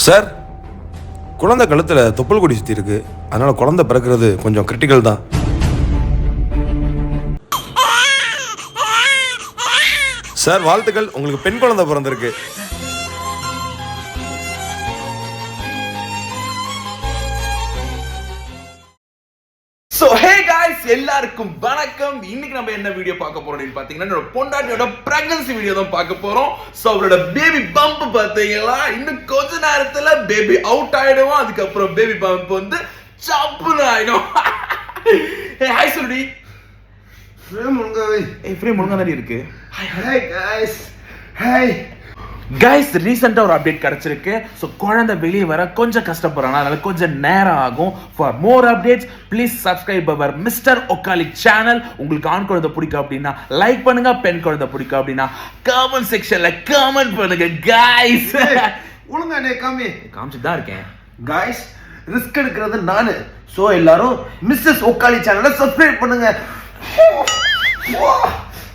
Sir, குழந்தை கழுத்தில் தொப்புள் கொடி சுற்றி இருக்கு. அதனால குழந்தை பிறக்கிறது கொஞ்சம் கிரிட்டிக்கல் தான். சார் வாழ்த்துக்கள், உங்களுக்கு பெண் குழந்தை பிறந்திருக்கு. So hey guys, எல்லாருக்கும் வணக்கம். இன்னைக்கு நம்ம என்ன வீடியோ பார்க்க போறோம்னு பாத்தீங்கன்னா என்னோட பொண்டாட்டியோட பிரெக்னன்சி வீடியோ தான் பார்க்க போறோம். சோ அவளோட பேபி பம்ப் பாத்தீங்களா, இன்னும் கொஞ்ச நேரத்துல பேபி அவுட் ஆயிடுவோம். அதுக்கப்புறம் பேபி பம்ப் வந்து சப்புன்னு ஆயிடும். ஹாய் சொல்லுடி. ஃப்ரேம் முழுங்கவே. ஃப்ரேம் முழுங்கதாடி இருக்கு. Hi guys. ஹாய் கைஸ், ரீசெண்டாக ஒரு அப்டேட் கிடைச்சிருக்கு. ஸோ குழந்தை வெளியே வர கொஞ்சம் கஷ்டப்படுறாங்க, அதனால கொஞ்சம் நேரம் ஆகும். For more updates please subscribe our Mister ஒக்காலி சேனல். உங்களுக்கு ஆண் குழந்தை பிடிக்கும் அப்படின்னா லைக் பண்ணுங்க, பெண் குழந்தை பிடிக்கும் அப்படின்னா கமெண்ட் செக்ஷன்ல கமெண்ட் பண்ணுங்க கைஸ். ஒழுங்கா நே காமி காமிச்சிட்டு தான் இருக்கேன். गाइस, ரிஸ்க் எடுக்கிறது நானு. சோ எல்லாரும் மிஸ்ஸஸ் ஒக்காலி சேனலை சப்ஸ்கிரைப் பண்ணுங்க.